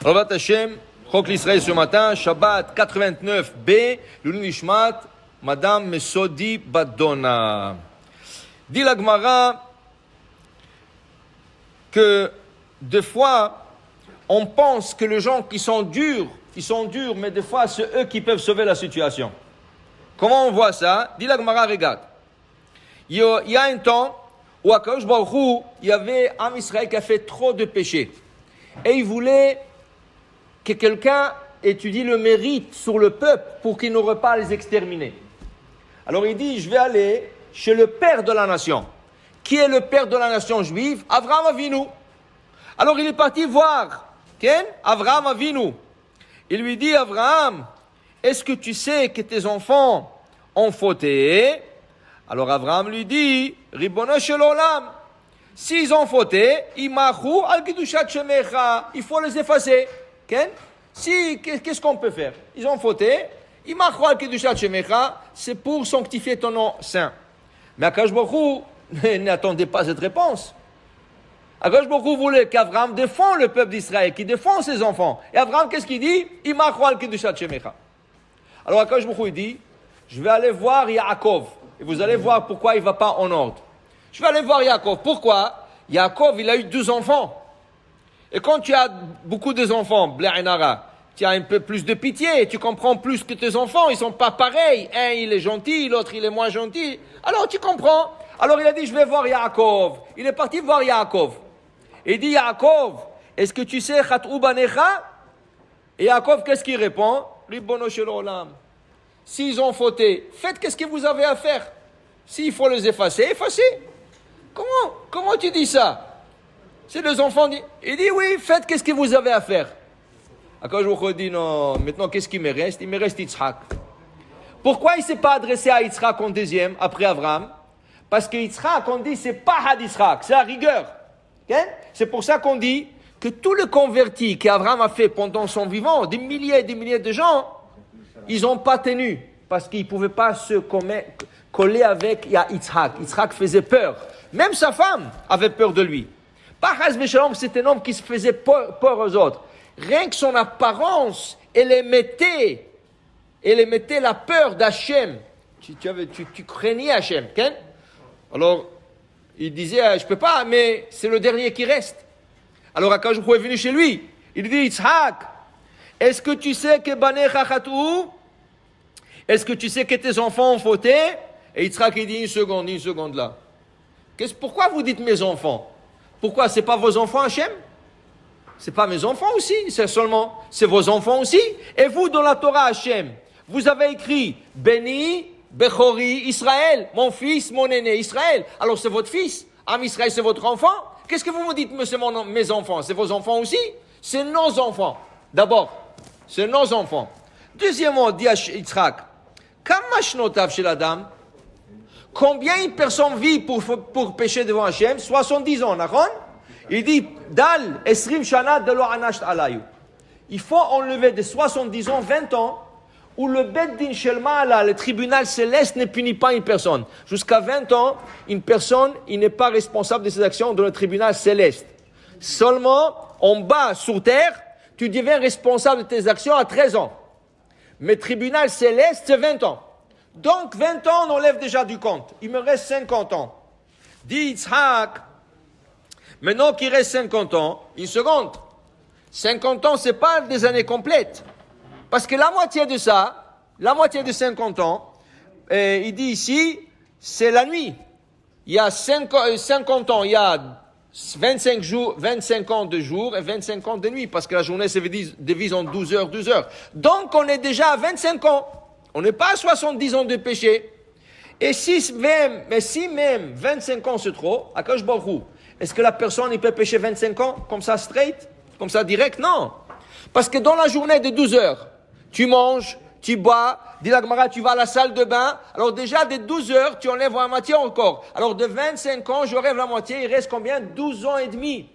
Ravat Hashem, Chok l'Israël ce matin, Shabbat 89b, Lulun Nishmat, Madame Mesodi Badona. Dit la Gemara que des fois, on pense que les gens qui sont durs, mais des fois, c'est eux qui peuvent sauver la situation. Comment on voit ça? Dit la Gemara, regarde. Il y a un temps où à Kadosh Baruch Hu, il y avait un Israël qui a fait trop de péchés. Et il voulait que quelqu'un étudie le mérite sur le peuple pour qu'il n'aurait pas à les exterminer. Alors il dit, je vais aller chez le père de la nation. Qui est le père de la nation juive? Avraham Avinu. Alors il est parti voir Avraham Avinu. Il lui dit, Avraham, est-ce que tu sais que tes enfants ont fauté? Alors Avraham lui dit, Ribono shel olam, s'ils ont fauté, imachu al kedushat shemecha, il faut les effacer. Qu'est-ce qu'on peut faire? Ils ont fauté, imachu al kedushat shemecha, c'est pour sanctifier ton nom saint. Mais Akadosh Baruch Hu n'attendait pas cette réponse. Akadosh Baruch Hu voulait qu'Avraham défend le peuple d'Israël, qu'il défend ses enfants. Et Avraham, qu'est-ce qu'il dit? Imachu al kedushat shemecha. Alors Akadosh Baruch Hu dit, je vais aller voir Yaakov. Et vous allez voir pourquoi il ne va pas en ordre. Je vais aller voir Yaakov. Pourquoi? Yaakov, il a eu 12 enfants. Et quand tu as beaucoup d'enfants, tu as un peu plus de pitié, tu comprends plus que tes enfants, ils ne sont pas pareils. Un, il est gentil, l'autre, il est moins gentil. Alors tu comprends. Alors il a dit, je vais voir Yaakov. Il est parti voir Yaakov. Et il dit, Yaakov, est-ce que tu sais Chatou Banecha? Et Yaakov, qu'est-ce qu'il répond? Ribono shel olam. S'ils ont fauté, faites qu'est-ce que vous avez à faire. S'il faut les effacer, effacez. Comment tu dis ça? C'est les enfants. Il dit oui, faites qu'est-ce que vous avez à faire. Akadosh Baruch Hu dit non, maintenant qu'est-ce qui me reste? Il me reste Yitzhak. Pourquoi il ne s'est pas adressé à Yitzhak en deuxième, après Abraham? Parce que Yitzhak, on dit, c'est pas Had Yitzhak, c'est la rigueur. Okay? C'est pour ça qu'on dit que tous les convertis qu'Abraham a fait pendant son vivant, des milliers et des milliers de gens, ils n'ont pas tenu, parce qu'ils ne pouvaient pas se coller avec Yitzhak. Yitzhak faisait peur. Même sa femme avait peur de lui. Pas Chas v'Shalom, c'est un homme qui se faisait peur aux autres. Rien que son apparence, elle émettait la peur d'Hachem. Tu craignais Hachem. Okay? Alors, il disait, je ne peux pas, mais c'est le dernier qui reste. Alors, Akadosh Baruch Hu est venu chez lui. Il dit, Yitzhak, est-ce que tu sais que Banecha Chatou? Est-ce que tu sais que tes enfants ont fauté? Et Yitzhak, il dit, une seconde là. Pourquoi vous dites mes enfants? Pourquoi? C'est pas vos enfants, Hachem? C'est pas mes enfants aussi, c'est vos enfants aussi. Et vous, dans la Torah, Hachem, vous avez écrit, Béni, Bechori, Israël, mon fils, mon aîné, Israël. Alors c'est votre fils. Am Israël, c'est votre enfant. Qu'est-ce que vous me dites, mes enfants? C'est vos enfants aussi? C'est nos enfants. D'abord, c'est nos enfants. Deuxièmement, dit Yitzhak, combien une personne vit pour pécher devant Hachem? 70 ans, d'accord? Il dit, Dal, Esrim Shana de lo anasht alayu. Il faut enlever de 70 ans, 20 ans, où le Bet Din Shel Ma'ala, le tribunal céleste, ne punit pas une personne. Jusqu'à 20 ans, une personne, il n'est pas responsable de ses actions dans le tribunal céleste. Seulement, en bas, sur terre, tu deviens responsable de tes actions à 13 ans. Mais tribunal céleste, c'est 20 ans. Donc, 20 ans, on enlève déjà du compte. Il me reste 50 ans. Dit Yitzhak, maintenant qu'il reste 50 ans, une seconde. 50 ans, c'est pas des années complètes. Parce que la moitié de ça, la moitié de 50 ans, il dit ici, c'est la nuit. Il y a 50 ans, il y a 25 ans de jour et 25 ans de nuit. Parce que la journée se divise en 12 heures, 12 heures. Donc, on est déjà à 25 ans. On n'est pas à 70 ans de péché. Et si même 25 ans c'est trop, Akadosh Baruch Hu, est-ce que la personne il peut pécher 25 ans comme ça straight, comme ça direct? Non. Parce que dans la journée de 12 heures, tu manges, tu bois, dit la Gemara, tu vas à la salle de bain. Alors déjà de 12 heures, tu enlèves la moitié encore. Alors de 25 ans, j'enlève la moitié, il reste combien? 12 ans et demi.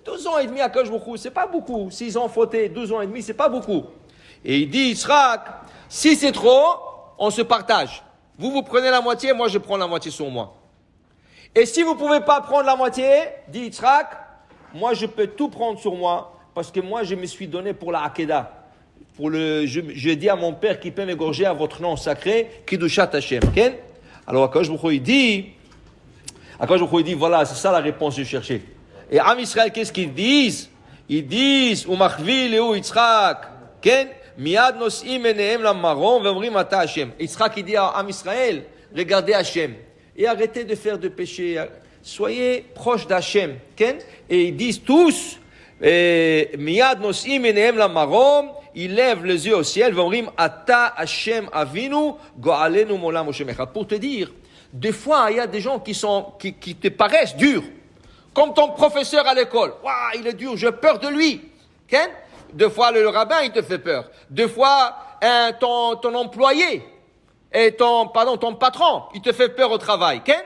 12 ans et demi à Akadosh Baruch Hu, c'est pas beaucoup. S'ils ont fauté 12 ans et demi, c'est pas beaucoup. Et il dit, Yitzhak, si c'est trop, on se partage. Vous prenez la moitié, moi je prends la moitié sur moi. Et si vous ne pouvez pas prendre la moitié, dit Yitzhak, moi je peux tout prendre sur moi, parce que moi je me suis donné pour la Hakeda. Je dis à mon père qui peut m'égorger à votre nom sacré, Kidushat Hashem. Okay? Alors Akadosh Baruch Hu il dit, voilà, c'est ça la réponse que je cherchais. Et Am Israël, qu'est-ce qu'ils disent? Ils disent, Umachvi Leu Yitzchak, Ken, Miad Nosim Enehem Lamaron, Vemrim Ata Hashem. Yitzchak il dit à Am Israël, regardez Hashem et arrêtez de faire de péché. Soyez proches d'Hashem, Ken. Et ils disent tous, Miad Nosim Enehem Lamaron. Ils lèvent les yeux au ciel, vomrim ata Hashem avinu go'alenu molam Moshe Echad. Pour te dire, des fois, il y a des gens qui te paraissent durs. Comme ton professeur à l'école. Waouh, il est dur, j'ai peur de lui. Ken? Deux fois, le rabbin, il te fait peur. Deux fois, ton employé, et ton patron, il te fait peur au travail. Ken?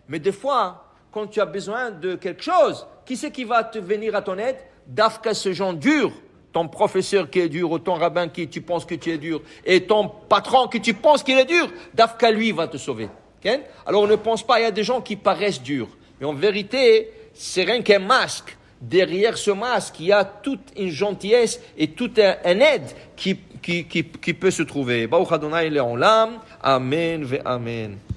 Mais des fois, quand tu as besoin de quelque chose, qui c'est qui va te venir à ton aide? Dafka, ce genre dur. Ton professeur qui est dur, ou ton rabbin qui tu penses que tu es dur, et ton patron qui tu penses qu'il est dur, Dafka lui va te sauver. Okay? Alors on ne pense pas, il y a des gens qui paraissent durs. Mais en vérité, c'est rien qu'un masque. Derrière ce masque, il y a toute une gentillesse et toute un aide qui peut se trouver. Baruch Adonai Le'olam. Amen ve Amen.